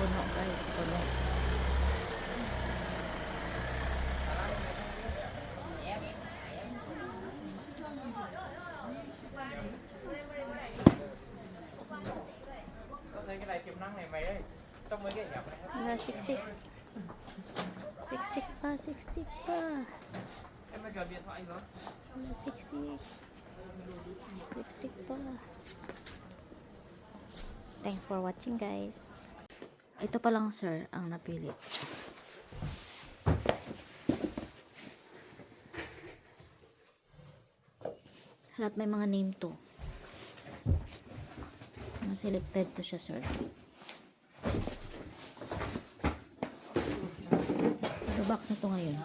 Puno guys, puno. Cái này tiềm năng này mày ơi, trong mấy cái hẻm này. Wala, siksik. Siksik pa, siksik pa. Em mới chờ điện thoại rồi. Wala, siksik. Siksik pa. Thanks for watching guys. Ito pa lang sir ang napili. Lahat may mga name to. Mga selected to siya sir. Ano box na to ngayon?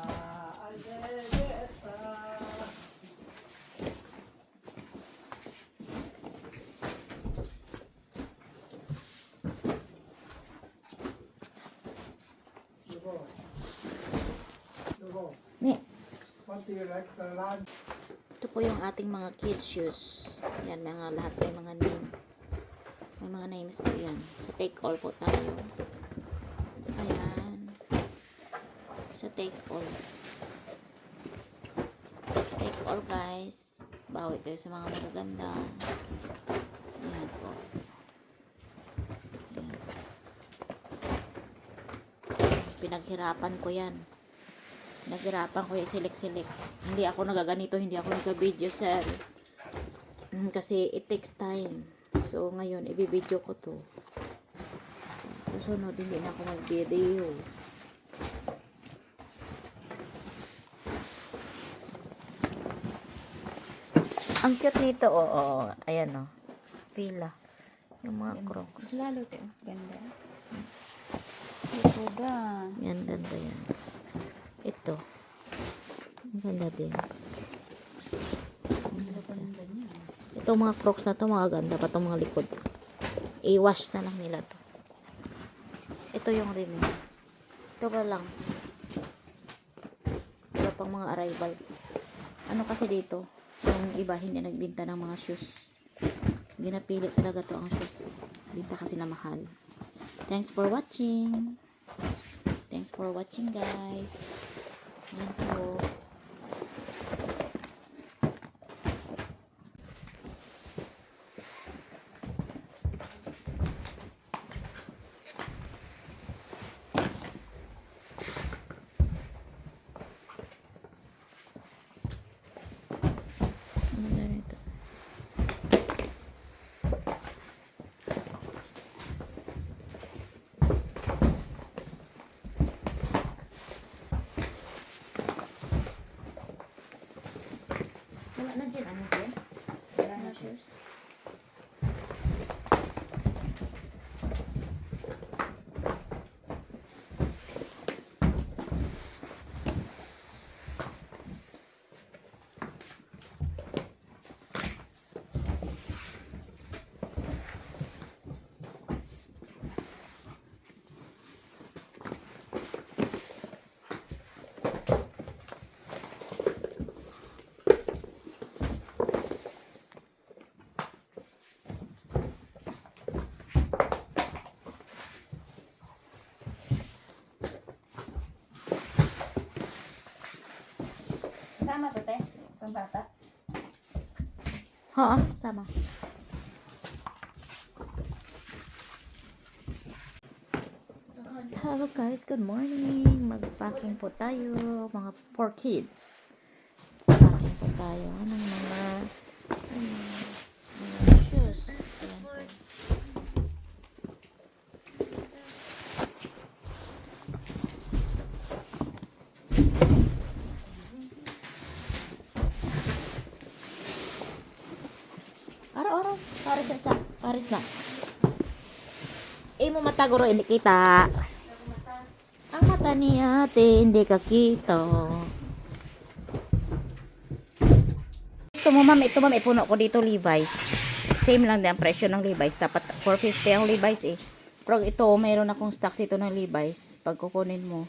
Ni. Ito po yung ating mga kids shoes. Yan, mga lahat may mga names. May mga names po yan. Sa take all po tayo. Ayan. Sa take all. Take all guys. Bawi kayo sa mga magaganda. Ayan po. Ayan. Pinaghirapan ko yan. Naghirapan ko yung select. Hindi ako nagaganito, hindi ako nag-video sir. Kasi it takes time. So ngayon, i-video ko to. Sa sunod, hindi na ako mag-video. Ang cute nito, oo. Ayan o. Fila. Yung mga crocs. Lalo tayo. Ganda. Ito ba? Yan, ganda yan. Ito. Ang ganda din. Ito mga crocs na to, mga ganda pa itong mga likod. I-wash na lang nila to. Ito yung rim. Ito pa lang. Ito pang mga arrival. Ano kasi dito? Yung iba hindi nagbinta ng mga shoes. Ginapili talaga to ang shoes. Binta kasi na mahal. Thanks for watching. Thanks for watching guys. Yan po. Ano na ito? Wala na dyan. Ano dyan? Wala na Mga shoes. Sama to, te. Pang bata. Oo, sama. Hello guys, good morning. Mag-packing po tayo, mga for kids. Packing po tayo ng mga shoes. Ayan po. Araw-araw, Paris na. Mo mata guro hindi kita. Ang mata ni ate hindi ka kita. Ito ma'am, ipuno ko dito Levi's. Same lang din ang presyo ng Levi's. Dapat 450 ang Levi's eh. Pero ito, mayroon akong stocks dito ng Levi's. Pag kukunin mo,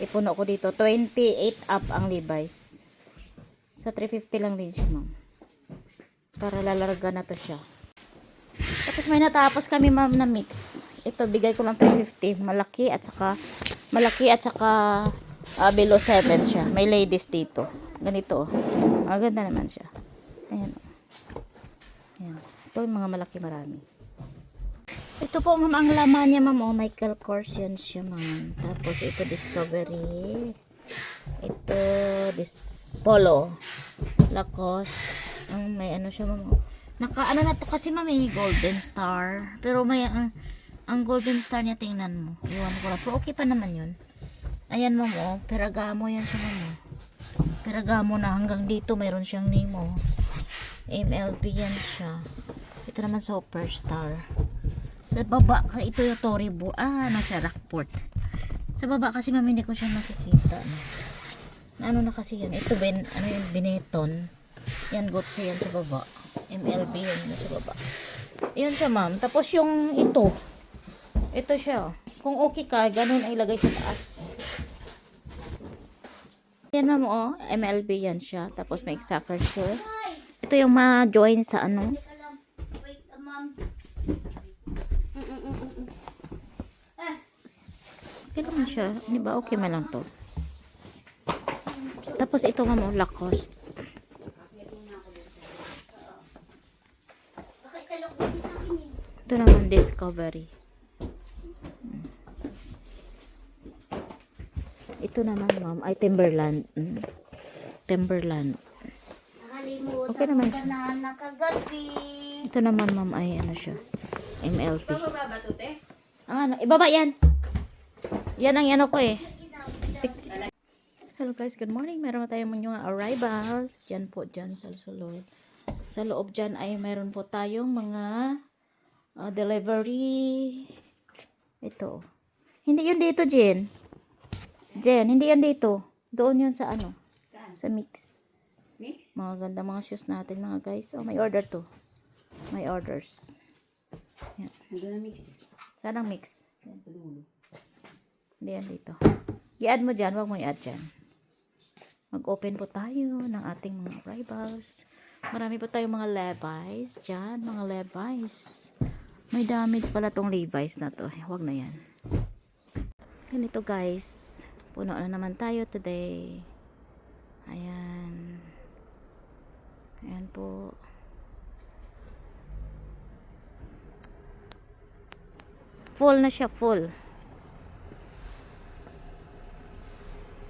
ipuno ko dito. 28 up ang Levi's. Sa 350 lang din siya ma'am. Para lalarga na to siya. Tapos may natapos kami ma'am na mix. Ito, bigay ko lang 350. Malaki at saka below 7 siya. May ladies dito. Ganito, oh. Maganda naman siya. Ayan, oh. Ayan. Ito yung mga malaki marami. Ito po, ma'am, ang laman niya, ma'am. Oh, Michael Kors yan siya, ma'am. Tapos, ito, Discovery. Ito, Polo. Lacoste. May ano siya, ma'am. Ano na to kasi, ma'am, may golden star. Pero may, ang golden star niya, tingnan mo. Iwan ko lang. Pero okay pa naman yun. Ayan, ma'am, oh. Peragamo yan siya, ma'am, oh. Peragamo na hanggang dito, mayroon siyang name, oh. MLB yan siya. Ito naman, Superstar. Sa baba, ito yung Toribo. Ano siya, Rockport. Sa baba kasi, ma'am, hindi ko siya nakikita. No? Ano na kasi yan? Ito, ano yung Benetton. Yan, Gotse yan sa baba. MLB yan na sa baba. Yan siya, ma'am. Tapos yung ito. Ito siya. Kung okay ka, ganun ay ilagay sa taas. Yan, ma'am, oh. MLB yan siya. Tapos may soccer shoes. Ito yung ma-join sa ano. Okay naman siya. Di ba? Okay man lang to. Tapos ito, ma'am, Lacoste. Ito naman, Discovery. Ito naman, ma'am, ay Timberland. Timberland. Okay naman siya. Ito naman, ma'am, ay ano siya. MLP. Ibaba yan. Yan ang ano ko eh. Hello guys, good morning. Meron tayong mga arrivals. Diyan po, dyan sa sulod. Sa loob dyan ay meron po tayong mga delivery. Ito. Hindi yun dito, Jen. Jen, hindi yan dito. Doon yun sa ano? Sa mix. Mix? Mga ganda mga shoes natin mga guys. Oh, may order to. May orders. Yan. Saan ang mix? Hindi yan dito. I-add mo dyan. Huwag mo i-add dyan. Mag-open po tayo ng ating mga arrivals. Marami po tayong mga Levi's. Dyan, mga Levi's. May damage pala tong Levi's na to. Huwag na yan. Ganito guys. Puno na naman tayo today. Ayan. Ayan po. Full na siya, full.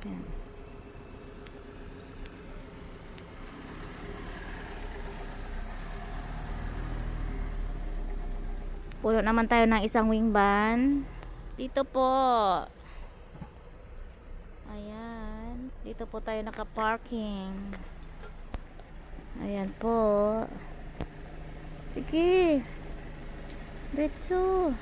Ayan. Puno naman tayo ng isang wing ban. Dito po. Ayan. Dito po tayo naka-parking. Ayan po. Sige. Diretso.